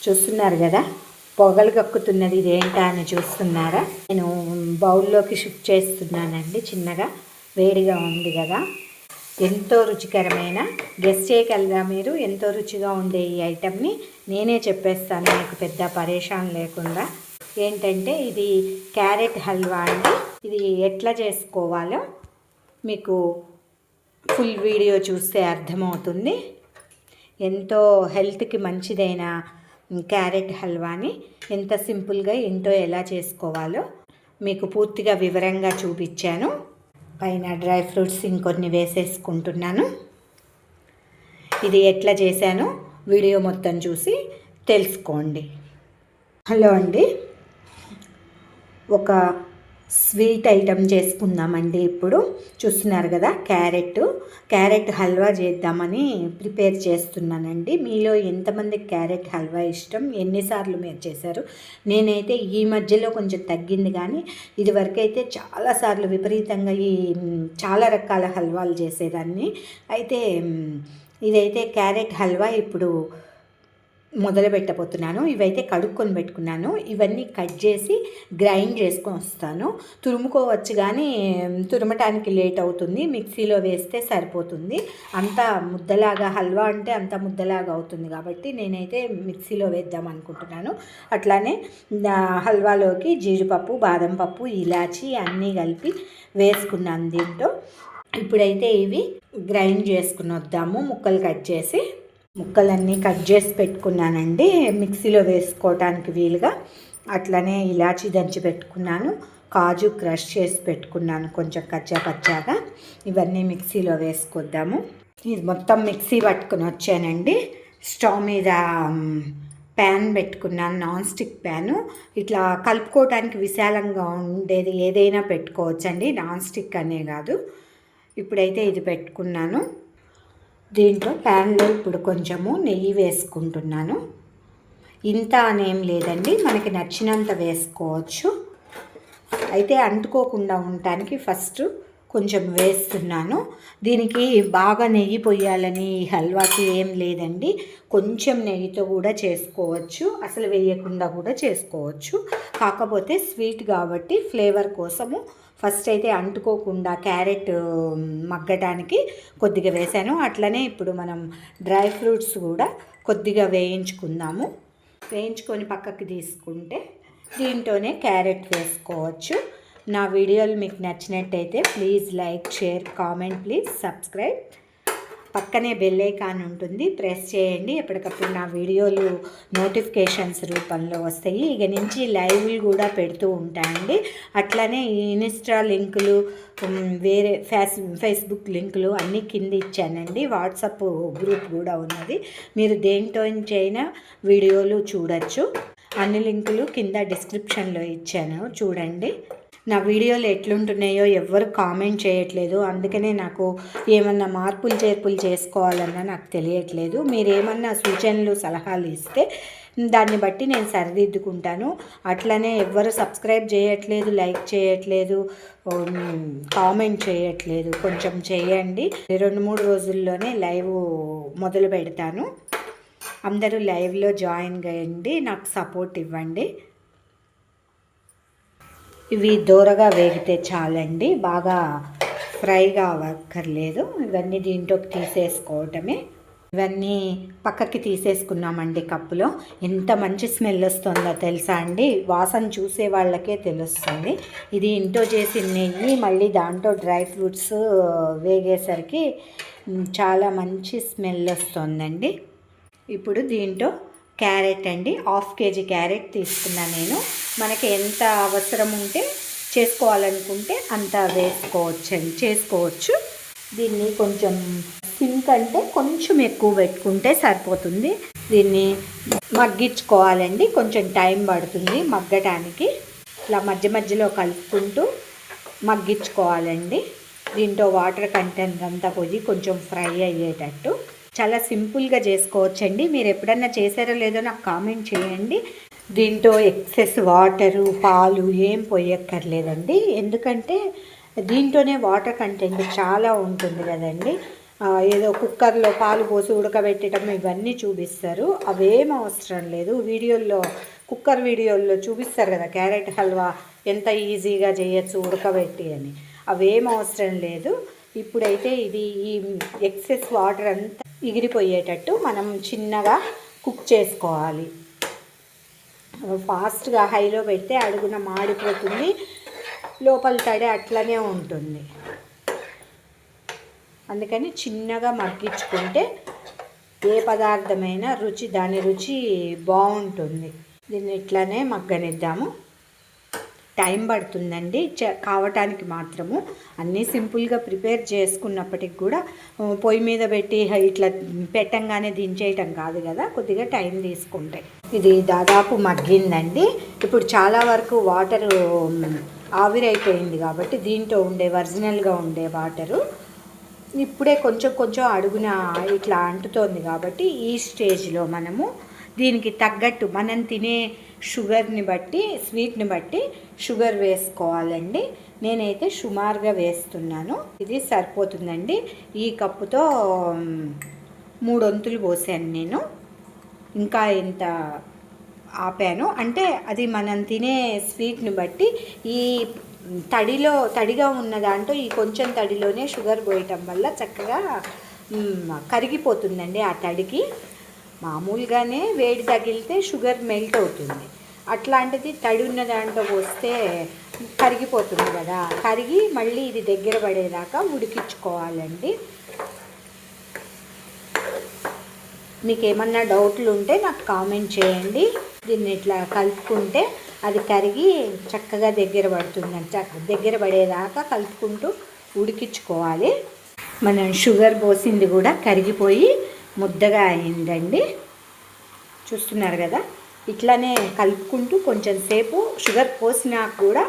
చూస్తున్నారు కదా, పొగలు కక్కుతున్నది, ఇదేంటా అని చూస్తున్నారా? నేను బౌల్లోకి షిఫ్ట్ చేస్తున్నానండి. చిన్నగా వేడిగా ఉంది కదా. ఎంతో రుచికరమైన, గెస్ చేయగలరా మీరు? ఎంతో రుచిగా ఉండే ఈ ఐటెంని నేనే చెప్పేస్తాను మీకు, పెద్ద పరేషాన్ లేకుండా. ఏంటంటే ఇది క్యారెట్ హల్వా అండి. ఇది ఎట్లా చేసుకోవాలో మీకు ఫుల్ వీడియో చూస్తే అర్థమవుతుంది. ఎంతో హెల్త్కి మంచిదైన క్యారెట్ హల్వాని ఎంత సింపుల్గా ఇంట్లో ఎలా చేసుకోవాలో మీకు పూర్తిగా వివరంగా చూపించాను. పైన డ్రై ఫ్రూట్స్ ఇంకొన్ని వేసేసుకుంటున్నాను. ఇది ఎట్లా చేశానో వీడియో మొత్తం చూసి తెలుసుకోండి. హలో అండి, ఒక స్వీట్ ఐటెం చేసుకుందామండి. ఇప్పుడు చూస్తున్నారు కదా, క్యారెట్ హల్వా చేద్దామని ప్రిపేర్ చేస్తున్నానండి. మీలో ఎంతమందికి క్యారెట్ హల్వా ఇష్టం, ఎన్నిసార్లు మీరు చేశారు? నేనైతే ఈ మధ్యలో కొంచెం తగ్గింది, కానీ ఇదివరకైతే చాలాసార్లు విపరీతంగా చాలా రకాల హల్వాలు చేసేదాన్ని. అయితే ఇదైతే క్యారెట్ హల్వా ఇప్పుడు మొదలు పెట్టబోతున్నాను. ఇవైతే కడుక్కొని పెట్టుకున్నాను. ఇవన్నీ కట్ చేసి గ్రైండ్ చేసుకొని వస్తాను. తురుముకోవచ్చు, కానీ తురమటానికి లేట్ అవుతుంది. మిక్సీలో వేస్తే సరిపోతుంది. అంత ముద్దలాగా, హల్వా అంటే అంత ముద్దలాగా అవుతుంది కాబట్టి నేనైతే మిక్సీలో వేద్దాం అనుకుంటున్నాను. అట్లానే హల్వాలోకి జీడిపప్పు, బాదం పప్పు, ఇలాచి అన్నీ కలిపి వేసుకున్నాను దీంట్లో. ఇప్పుడైతే ఇవి గ్రైండ్ చేసుకుని వద్దాము. ముక్కలన్నీ కట్ చేసి పెట్టుకున్నానండి, మిక్సీలో వేసుకోవటానికి వీలుగా. అట్లనే ఇలాచి దంచి పెట్టుకున్నాను, కాజు క్రష్ చేసి పెట్టుకున్నాను కొంచెం కచ్చాపచ్చాగా. ఇవన్నీ మిక్సీలో వేసుకొద్దాము. ఇది మొత్తం మిక్సీ పట్టుకుని వచ్చానండి. స్టవ్ మీద ప్యాన్ పెట్టుకున్నాను, నాన్ స్టిక్ ప్యాను. ఇట్లా కలుపుకోవటానికి విశాలంగా ఉండేది ఏదైనా పెట్టుకోవచ్చండి, నాన్ స్టిక్ అనే కాదు. ఇప్పుడైతే ఇది పెట్టుకున్నాను. దీంట్లో ప్యాన్లో ఇప్పుడు కొంచెము నెయ్యి వేసుకుంటున్నాను. ఇంత అనేం లేదండి, మనకి నచ్చినంత వేసుకోవచ్చు. అయితే అంటుకోకుండా ఉండటానికి ఫస్ట్ కొంచెం వేస్తున్నాను. దీనికి బాగా నెయ్యి పొయ్యాలని ఈ హల్వాకి ఏం లేదండి. కొంచెం నెయ్యితో కూడా చేసుకోవచ్చు, అసలు వేయకుండా కూడా చేసుకోవచ్చు. కాకపోతే స్వీట్ కాబట్టి ఫ్లేవర్ కోసము ఫస్ట్ అయితే అంటుకోకుండా క్యారెట్ మగ్గటానికి కొద్దిగా వేసాను. అట్లనే ఇప్పుడు మనం డ్రై ఫ్రూట్స్ కూడా కొద్దిగా వేయించుకుందాము. వేయించుకొని పక్కకి తీసుకుంటే దీంట్లోనే క్యారెట్ వేసుకోవచ్చు. నా వీడియోలు మీకు నచ్చినట్టయితే please like, share, comment, please subscribe. పక్కనే బెల్ ఐకాన్ ఉంటుంది, ప్రెస్ చేయండి. ఎప్పటికప్పుడు నా వీడియోలు నోటిఫికేషన్స్ రూపంలో వస్తాయి. ఇక నుంచి లైవ్లు కూడా పెడుతూ ఉంటాయండి. అట్లనే ఇన్స్టా లింకులు, వేరే ఫేస్బుక్ లింకులు అన్నీ కింద ఇచ్చానండి. వాట్సాప్ గ్రూప్ కూడా ఉన్నది, మీరు దేంతో అయినా వీడియోలు చూడొచ్చు. అన్ని లింకులు కింద డిస్క్రిప్షన్లో ఇచ్చాను, చూడండి. నా వీడియోలు ఎట్లుంటున్నాయో ఎవ్వరు కామెంట్ చేయట్లేదు, అందుకనే నాకు ఏమన్నా మార్పులు చేర్పులు చేసుకోవాలన్నా నాకు తెలియట్లేదు. మీరు ఏమన్నా సూచనలు, సలహాలు ఇస్తే దాన్ని బట్టి నేను సరిదిద్దుకుంటాను. అట్లనే ఎవ్వరు సబ్స్క్రైబ్ చేయట్లేదు, లైక్ చేయట్లేదు, కామెంట్ చేయట్లేదు. కొంచెం చేయండి. 2-3 రోజుల్లోనే లైవ్ మొదలు పెడతాను. అందరూ లైవ్లో జాయిన్ అయ్యండి, నాకు సపోర్ట్ ఇవ్వండి. ఇవి దూరగా వేగితే చాలండి, బాగా ఫ్రైగా అవ్వక్కర్లేదు. ఇవన్నీ దీంట్లోకి తీసేసుకోవటమే. ఇవన్నీ పక్కకి తీసేసుకున్నామండి కప్పులో. ఎంత మంచి స్మెల్ వస్తుందో తెలుసా అండి, వాసన చూసే వాళ్ళకే తెలుస్తుంది. ఇది ఇంట్లో చేసిన నెయ్యి, మళ్ళీ దాంట్లో డ్రై ఫ్రూట్స్ వేగేసరికి చాలా మంచి స్మెల్ వస్తుందండి. ఇప్పుడు దీంట్లో క్యారెట్ అండి, 1/2 kg క్యారెట్ తీసుకున్నాను నేను. మనకి ఎంత అవసరం ఉంటే చేసుకోవాలనుకుంటే అంత చేసుకోవచ్చు. దీన్ని కొంచెం సిమ్ కంటే కొంచెం ఎక్కువ పెట్టుకుంటే సరిపోతుంది. దీన్ని మగ్గించుకోవాలండి, కొంచెం టైం పడుతుంది మగ్గటానికి. ఇట్లా మధ్య మధ్యలో కలుపుకుంటూ మగ్గించుకోవాలండి. దీంట్లో వాటర్ కంటెంట్ అంతా పోయి కొంచెం ఫ్రై అయ్యేటట్టు. చాలా సింపుల్గా చేసుకోవచ్చండి. మీరు ఎప్పుడన్నా చేశారో లేదో నాకు కామెంట్ చేయండి. దీంట్లో ఎక్సెస్ వాటరు, పాలు ఏం పోయక్కర్లేదండి, ఎందుకంటే దీంట్లోనే వాటర్ కంటెంట్ చాలా ఉంటుంది కదండి. ఏదో కుక్కర్లో పాలు పోసి ఉడకబెట్టడం ఇవన్నీ చూపిస్తారు. అవేం అవసరం లేదు. వీడియోల్లో కుక్కర్ వీడియోల్లో చూపిస్తారు కదా క్యారెట్ హల్వా ఎంత ఈజీగా చేయొచ్చు ఉడకబెట్టి అని. అవేం అవసరం లేదు. ఇప్పుడైతే ఇది ఈ ఎక్సెస్ వాటర్ అంతా ఎగిరిపోయేటట్టు మనం చిన్నగా కుక్ చేసుకోవాలి. ఫాస్ట్గా హైలో పెడితే అడుగున మాడిపోతుంది, లోపల తడి అట్లనే ఉంటుంది. అందుకని చిన్నగా మగ్గించుకుంటే ఏ పదార్థమైనా దాని రుచి బాగుంటుంది. దీన్ని ఇట్లానే మగ్గనిద్దాము. టైం పడుతుందండి కావటానికి మాత్రము. అన్నీ సింపుల్గా ప్రిపేర్ చేసుకున్నప్పటికి కూడా పొయ్యి మీద పెట్టి ఇట్లా పెట్టంగానే దించేయటం కాదు కదా, కొద్దిగా టైం తీసుకుంటాయి. ఇది దాదాపు మగ్గిందండి. ఇప్పుడు చాలా వరకు వాటరు ఆవిరైపోయింది కాబట్టి దీంట్లో ఉండే ఒరిజినల్గా ఉండే వాటరు ఇప్పుడే కొంచెం కొంచెం అడుగున ఇట్లా అంటుతోంది కాబట్టి ఈ స్టేజ్లో మనము దీనికి తగ్గట్టు మనం తినే షుగర్ని బట్టి స్వీట్ని బట్టి షుగర్ వేసుకోవాలండి. నేనైతే సుమారుగా వేస్తున్నాను. ఇది సరిపోతుందండి. ఈ కప్పుతో 3 వంతులు పోసాను నేను. ఇంకా ఇంత ఆపాను అంటే అది మనం తినే స్వీట్ని బట్టి ఈ తడిగా ఉన్న దాంట్లో ఈ కొంచెం తడిలోనే షుగర్ పోయటం వల్ల చక్కగా కరిగిపోతుందండి. ఆ తడికి మామూలుగానే వేడి తగిలితే షుగర్ మెల్ట్ అవుతుంది. అట్లాంటిది తడి ఉన్న దాంట్లో పోస్తే కరిగిపోతుంది కదా, కరిగి మళ్ళీ ఇది దగ్గర పడేదాకా ఉడికించుకోవాలండి. మీకు ఏమన్నా డౌట్లు ఉంటే నాకు కామెంట్ చేయండి. దీన్ని ఇట్లా కలుపుకుంటే అది కరిగి చక్కగా దగ్గర పడుతుందండి. దగ్గర పడేదాకా కలుపుకుంటూ ఉడికించుకోవాలి. మనం షుగర్ పోసింది కూడా కరిగిపోయి ముద్దగా అయిందండి. చూస్తున్నారు కదా, ఇట్లానే కలుపుకుంటూ కొంచెం సేపు షుగర్ పోసినా కూడా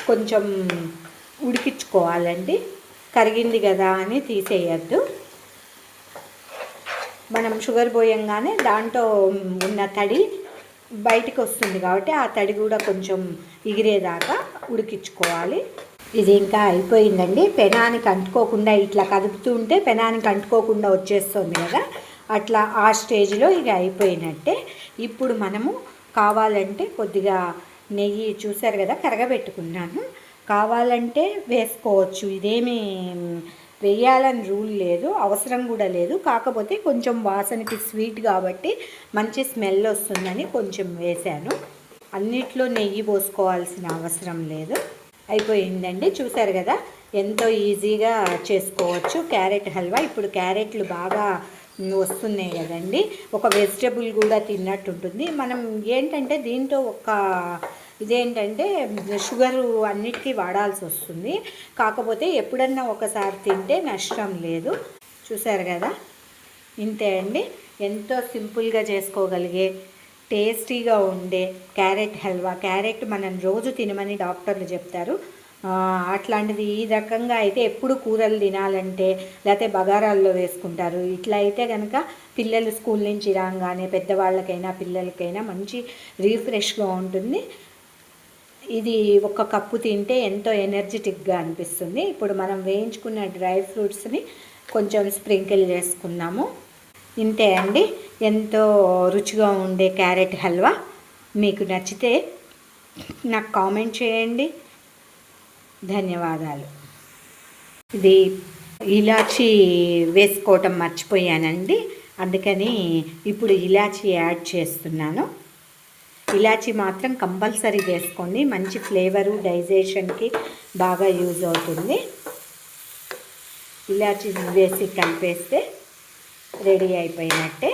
కొంచెం ఉడికించుకోవాలండి. కరిగింది కదా అని తీసేయద్దు. మనం షుగర్ పోయంగానే దాంట్లో ఉన్న తడి బయటికి వస్తుంది కాబట్టి ఆ తడి కూడా కొంచెం ఎగిరేదాకా ఉడికించుకోవాలి. ఇది ఇంకా అయిపోయిందండి. పెనానికి అంటుకోకుండా ఇట్లా కదుపుతూ ఉంటే పెనానికి అంటుకోకుండా వచ్చేస్తుంది కదా, అట్లా ఆ స్టేజ్లో ఇక అయిపోయినట్టే. ఇప్పుడు మనము కావాలంటే కొద్దిగా నెయ్యి చూసారు కదా కరగబెట్టుకున్నాను, కావాలంటే వేసుకోవచ్చు. ఇదేమీ వేయాలని రూల్ లేదు, అవసరం కూడా లేదు. కాకపోతే కొంచెం వాసనకి స్వీట్ కాబట్టి మంచి స్మెల్ వస్తుందని కొంచెం వేశాను. అన్నిట్లో నెయ్యి పోసుకోవాల్సిన అవసరం లేదు. అయిపోయిందండి. చూసారు కదా ఎంతో ఈజీగా చేసుకోవచ్చు క్యారెట్ హల్వా. ఇప్పుడు క్యారెట్లు బాగా వస్తున్నాయి కదండి, ఒక వెజిటబుల్ కూడా తిన్నట్టు ఉంటుంది. మనం ఏంటంటే దీంట్లో ఇదేంటంటే షుగరు అన్నిటికీ వాడాల్సి వస్తుంది. కాకపోతే ఎప్పుడన్నా ఒకసారి తింటే నష్టం లేదు. చూసారు కదా, ఇంతే అండి. ఎంతో సింపుల్గా చేసుకోగలిగే టేస్టీగా ఉండే క్యారెట్ హల్వా. క్యారెట్ మనం రోజు తినమని డాక్టర్లు చెప్తారు. అట్లాంటిది ఈ రకంగా అయితే ఎప్పుడు కూరలు తినాలంటే లేకపోతే బగారాల్లో వేసుకుంటారు. ఇట్లా అయితే కనుక పిల్లలు స్కూల్ నుంచి రాగానే పెద్దవాళ్ళకైనా పిల్లలకైనా మంచి రీఫ్రెష్గా ఉంటుంది. ఇది ఒక కప్పు తింటే ఎంతో ఎనర్జెటిక్గా అనిపిస్తుంది. ఇప్పుడు మనం వేయించుకున్న డ్రై ఫ్రూట్స్ని కొంచెం స్ప్రింకిల్ చేసుకున్నాము. ఇంతే అండి, ఎంతో రుచిగా ఉండే క్యారెట్ హల్వా. మీకు నచ్చితే నాకు కామెంట్ చేయండి. ధన్యవాదాలు. ఇది ఇలాచీ వేసుకోవటం మర్చిపోయానండి, అందుకని ఇప్పుడు ఇలాచీ యాడ్ చేస్తున్నాను. ఇలాచీ మాత్రం కంపల్సరీ వేసుకోండి, మంచి ఫ్లేవరు డైజెషన్కి బాగా యూజ్ అవుతుంది. ఇలాచీ వేసి కలిపేస్తే రెడీ అయిపోయినట్టే.